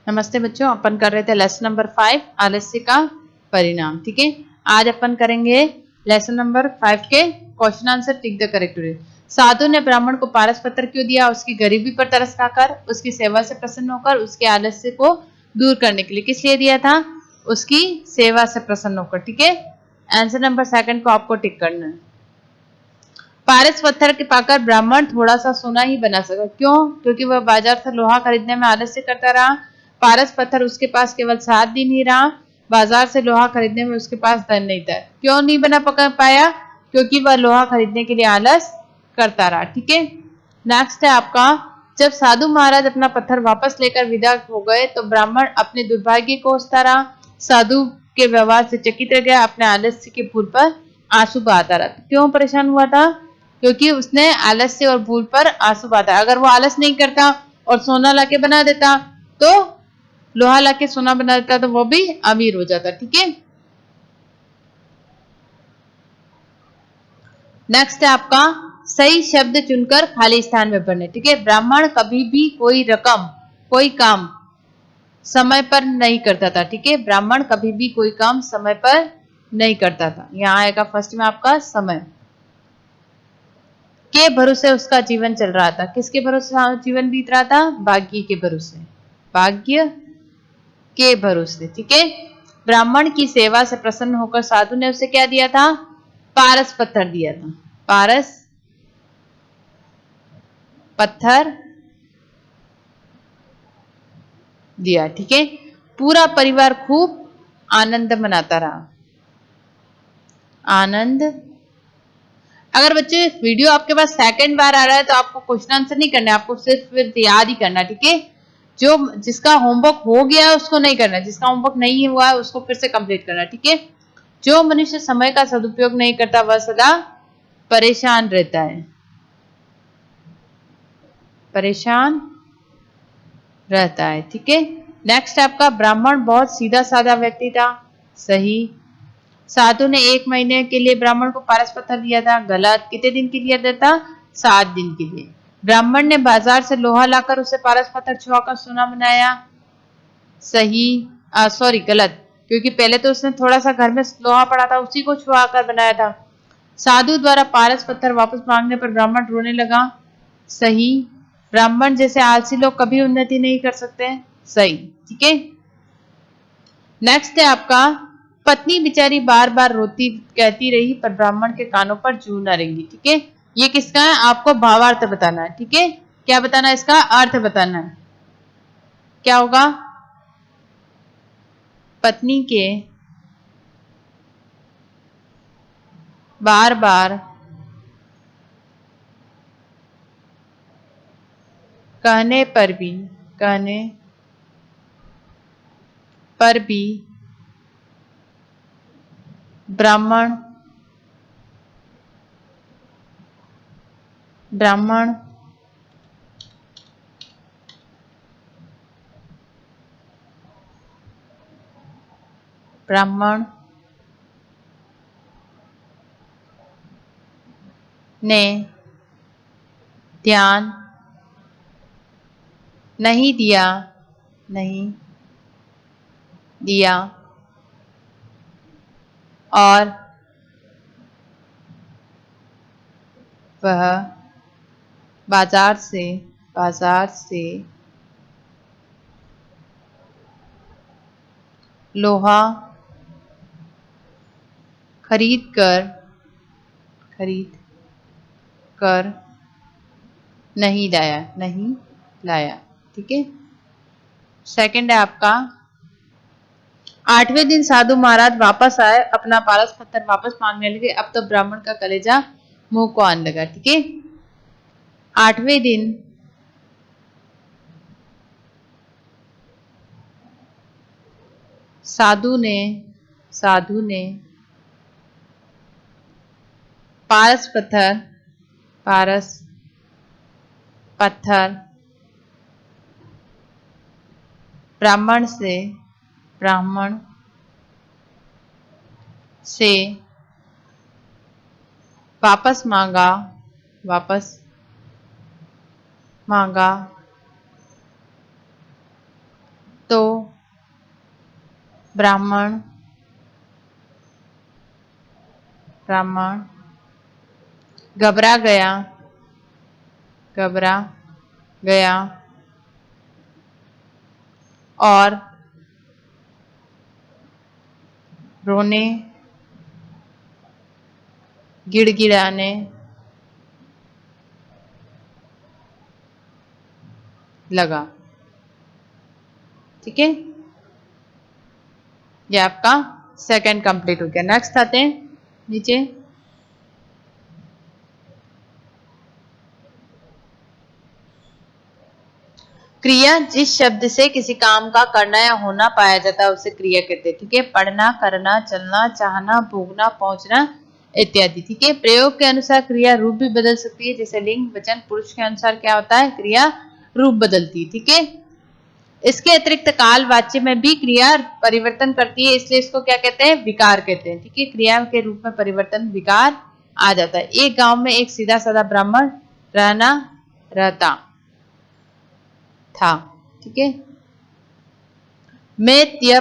नमस्ते बच्चों, अपन कर रहे थे लेसन नंबर 5 आलस्य का परिणाम। ठीक है, आज अपन करेंगे लेसन नंबर 5 के question answer tick the correct way. साधु ने ब्राह्मण को पारस पत्र क्यों दिया? उसकी गरीबी पर तरस खाकर, उसकी सेवा से प्रसन्न होकर, उसके आलस्य को दूर करने के लिए। किस लिए दिया था? उसकी सेवा से प्रसन्न होकर। ठीक है, आंसर नंबर 2 को आपको टिक करना है। पारस पत्थर के पाकर ब्राह्मण थोड़ा सा सोना ही बना सका। क्यों? क्योंकि वह बाजार से लोहा खरीदने में आलस्य करता रहा। पारस पत्थर उसके पास केवल 7 दिन ही रहा। बाजार से लोहा खरीदने में उसके पास धन नहीं था। क्यों नहीं बना पाया? क्योंकि वह लोहा खरीदने के लिए आलस करता रहा। ठीक है, नेक्स्ट है आपका, जब साधु महाराज अपना पत्थर वापस लेकर विदा हो गए तो ब्राह्मण अपने दुर्भाग्य को कोसता रहा। साधु के व्यवहार से चकित रह गया, अपने आलस्य के भूल पर आंसू बहाता रहा। क्यों परेशान हुआ था? क्योंकि उसने आलस्य और भूल पर आंसू बहाता। अगर वो आलस नहीं करता और सोना लाके बना देता, तो लोहा लाके सोना बना देता, तो वो भी अमीर हो जाता। ठीक है, नेक्स्ट है आपका, सही शब्द चुनकर खाली स्थान में भरने। ठीक है, ब्राह्मण कभी भी कोई रकम, कोई काम समय पर नहीं करता था। ठीक है, ब्राह्मण कभी भी कोई काम समय पर नहीं करता था। यहां आएगा फर्स्ट में आपका समय। के भरोसे उसका जीवन चल रहा था। किसके भरोसे जीवन बीत रहा था? भाग्य के भरोसे, भाग्य के भरोसे। ठीक है, ब्राह्मण की सेवा से प्रसन्न होकर साधु ने उसे क्या दिया था? पारस पत्थर दिया था। पारस पत्थर दिया। ठीक है, पूरा परिवार खूब आनंद मनाता रहा। आनंद। अगर बच्चे वीडियो आपके पास सेकंड बार आ रहा है तो आपको क्वेश्चन आंसर नहीं करना है, आपको सिर्फ याद ही करना। ठीक है, जो जिसका होमवर्क हो गया है उसको नहीं करना, जिसका होमवर्क नहीं हुआ है उसको फिर से कंप्लीट करना। ठीक है, जो मनुष्य समय का सदुपयोग नहीं करता वह सदा परेशान रहता है। परेशान रहता है। ठीक है, नेक्स्ट आपका, ब्राह्मण बहुत सीधा साधा व्यक्ति था। सही। साधु ने 1 महीने के लिए ब्राह्मण को पारस पत्थर दिया था। गलत। कितने दिन के लिए दिया था? 7 दिन के लिए। ब्राह्मण ने बाजार से लोहा लाकर उसे पारस पत्थर छुआकर सोना बनाया। सही। सॉरी, गलत, क्योंकि पहले तो उसने थोड़ा सा घर में लोहा पड़ा था, उसी को छुआकर बनाया था। साधु द्वारा पारस पत्थर वापस मांगने पर ब्राह्मण रोने लगा। सही। ब्राह्मण जैसे आलसी लोग कभी उन्नति नहीं कर सकते। सही। ठीक है, नेक्स्ट है आपका, पत्नी बेचारी बार बार रोती कहती रही पर ब्राह्मण के कानों पर जू न रेंगी। ठीक है, ये किसका है? आपको भावार्थ बताना है। ठीक है, क्या बताना है? इसका अर्थ बताना है। क्या होगा? पत्नी के बार बार कहने पर भी, कहने पर भी ब्राह्मण ब्राह्मण ब्राह्मण ने ध्यान नहीं दिया, नहीं दिया और वह बाजार से लोहा खरीद कर नहीं लाया। ठीक है, सेकंड है आपका, 8वें दिन साधु महाराज वापस आए, अपना पारस पत्थर वापस मांगने लगे। अब तो ब्राह्मण का कलेजा मुंह को आने लगा। ठीक है, 8वें दिन साधु ने पारस पत्थर ब्राह्मण से वापस मांगा तो ब्राह्मण ब्राह्मण घबरा गया, घबरा गया और रोने गिड़गिड़ाने लगा। ठीक है, ये आपका सेकंड कंप्लीट हो गया। नेक्स्ट आते हैं नीचे। क्रिया जिस शब्द से किसी काम का करना या होना पाया जाता है उसे क्रिया कहते हैं। ठीक है, पढ़ना, करना, चलना, चाहना, भोगना, पहुंचना इत्यादि। ठीक है, प्रयोग के अनुसार क्रिया रूप भी बदल सकती है, जैसे लिंग, वचन, पुरुष के अनुसार क्या होता है, क्रिया रूप बदलती है। ठीक है, इसके अतिरिक्त काल वाच्य में भी क्रिया परिवर्तन करती है, इसलिए इसको क्या कहते हैं, विकार कहते हैं। ठीक है, क्रिया के रूप में परिवर्तन विकार आ जाता है। एक गांव में एक सीधा साधा ब्राह्मण रहता था। ठीक है, मैं यह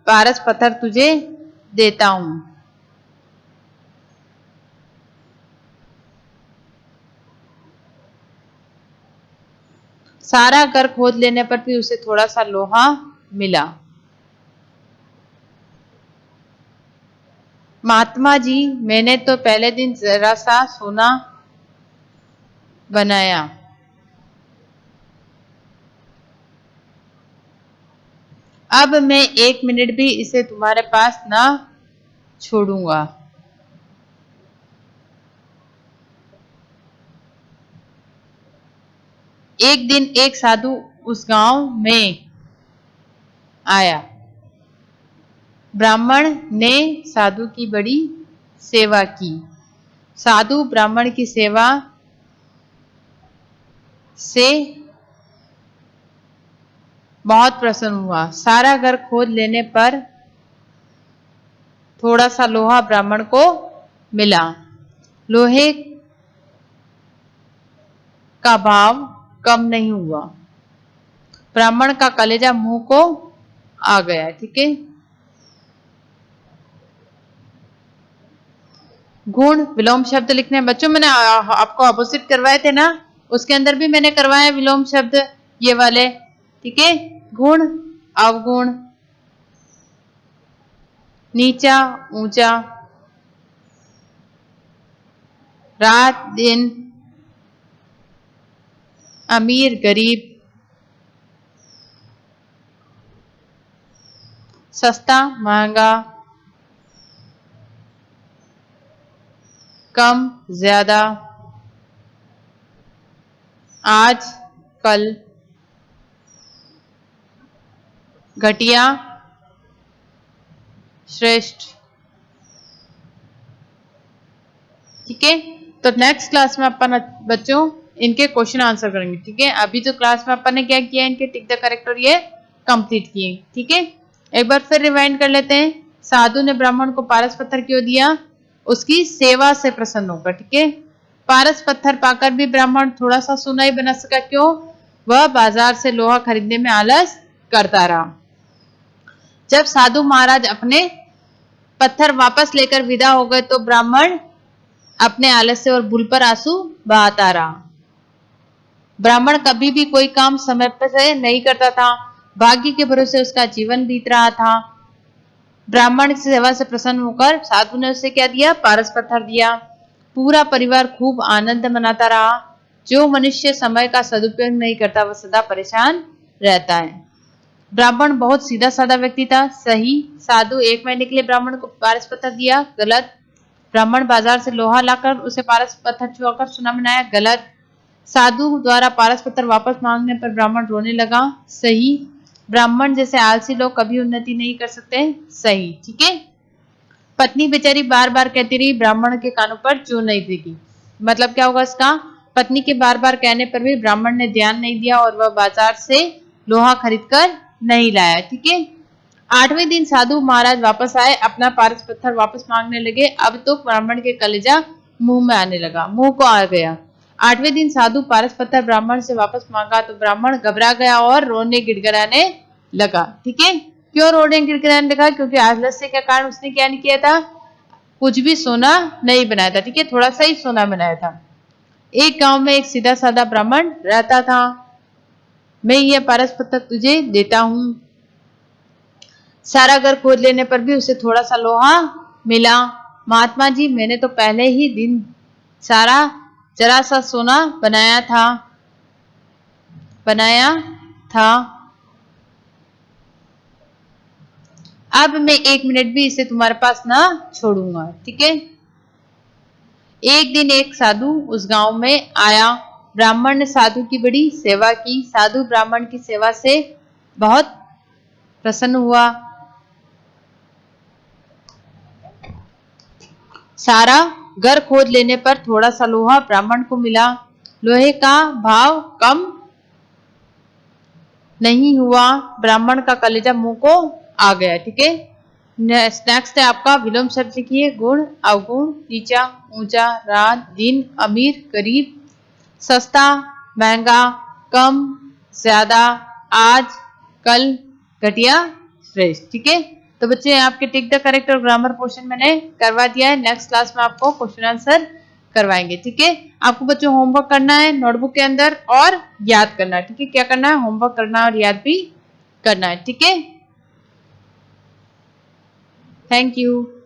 पारस पत्थर तुझे देता हूं। सारा घर खोद लेने पर भी उसे थोड़ा सा लोहा मिला। महात्मा जी, मैंने तो पहले दिन जरा सा सोना बनाया। अब मैं 1 मिनट भी इसे तुम्हारे पास ना छोड़ूंगा। एक दिन एक साधु उस गांव में आया। ब्राह्मण ने साधु की बड़ी सेवा की। साधु ब्राह्मण की सेवा से बहुत प्रसन्न हुआ। सारा घर खोद लेने पर थोड़ा सा लोहा ब्राह्मण को मिला। लोहे का भाव कम नहीं हुआ। ब्राह्मण का कलेजा मुंह को आ गया। ठीक है, गुण विलोम शब्द लिखने हैं। बच्चों मैंने आपको अपोजिट करवाए थे ना, उसके अंदर भी मैंने करवाए विलोम शब्द ये वाले। ठीक है, गुण अवगुण, नीचा ऊंचा, रात दिन, अमीर गरीब, सस्ता महंगा, कम ज्यादा, आज कल, घटिया श्रेष्ठ। ठीक है, तो नेक्स्ट क्लास में अपन बच्चों इनके क्वेश्चन आंसर करेंगे। ठीक है, अभी जो क्लास में अपन ने क्या किया, इनके टिक द करेक्टर ये कंप्लीट किए। ठीक है, एक बार फिर रिवाइंड कर लेते हैं। साधु ने ब्राह्मण को पारस पत्थर क्यों दिया, उसकी सेवा से प्रसन्न होकर। ठीक है, पारस पत्थर पाकर भी ब्राह्मण थोड़ा सा सोना ही बना सका, क्यों, वह बाजार से लोहा खरीदने में आलस करता रहा। जब साधु महाराज अपने पत्थर वापस लेकर विदा हो गए तो ब्राह्मण अपने आलस्य और भूल पर आंसू बहाता रहा। ब्राह्मण कभी भी कोई काम समय पर से नहीं करता था, भाग्य के भरोसे उसका जीवन बीत रहा था। ब्राह्मण की सेवा से प्रसन्न होकर साधु ने उसे क्या दिया, पारस पत्थर दिया। पूरा परिवार खूब आनंद मनाता रहा। जो मनुष्य समय का सदुपयोग नहीं करता वह सदा परेशान रहता है। ब्राह्मण बहुत सीधा साधा व्यक्ति था, सही। साधु 1 महीने के लिए ब्राह्मण को पारस पत्थर दिया, गलत। ब्राह्मण बाजार से लोहा लाकर उसे पारस पत्थर छुआकर सोना बनाया, गलत। साधु द्वारा पारस पत्थर वापस मांगने पर ब्राह्मण रोने लगा, सही। ब्राह्मण जैसे आलसी लोग कभी उन्नति नहीं कर सकते, सही। ठीक है, पत्नी बेचारी बार बार कहती रही, ब्राह्मण के कानों पर चून नहीं फेंकी। मतलब क्या होगा इसका, पत्नी के बार बार कहने पर भी ब्राह्मण ने ध्यान नहीं दिया और वह बाजार से लोहा खरीदकर नहीं लाया। ठीक है, 8वें दिन साधु महाराज वापस आए, अपना पारस पत्थर वापस मांगने लगे। अब तो ब्राह्मण के कलेजा मुंह में आने लगा, मुंह को आ गया। 8वें दिन साधु पारस पत्थर ब्राह्मण से वापस मांगा तो ब्राह्मण घबरा गया और रोने गिड़गिड़ाने लगा। ठीक है, क्यों रोडें किरकिराने लिखा? क्योंकि आलस्य के कारण उसने क्या नहीं किया था, कुछ भी सोना नहीं बनाया था। ठीक है, थोड़ा सा ही सोना बनाया था। एक गांव में एक सीधा साधा ब्राह्मण रहता था। मैं यह पारस पत्थर तुझे देता हूं। सारा घर खोद लेने पर भी उसे थोड़ा सा लोहा मिला। महात्मा जी, मैंने तो पहले ही दिन सारा जरा सा सोना बनाया था। अब मैं 1 मिनट भी इसे तुम्हारे पास ना छोड़ूंगा। ठीक है। एक दिन एक साधु उस गांव में आया। ब्राह्मण ने साधु की बड़ी सेवा की। साधु ब्राह्मण की सेवा से बहुत प्रसन्न हुआ। सारा घर खोद लेने पर थोड़ा सा लोहा ब्राह्मण को मिला। लोहे का भाव कम नहीं हुआ। ब्राह्मण का कलेजा मुंह को आ गया। ठीक है। नेक्स्ट है आपका विलोम शब्द लिखिए। गुण, अवगुण, नीचा, ऊंचा, रात, दिन, अमीर, गरीब, सस्ता, महंगा, कम, ज्यादा, आज, कल, घटिया, श्रेष्ठ। ठीक है। तो बच्चे आपके टिक द करेक्ट और ग्रामर पोर्शन मैंने करवा दिया है। नेक्स्ट क्लास में आपको क्वेश्चन आंसर करवाएंगे। ठीक है। आपको बच्चों होमवर्क करना है नोटबुक के अंदर और याद करना है। ठीक है। क्या करना है? होमवर्क करना और याद भी करना है। ठीक है। Thank you.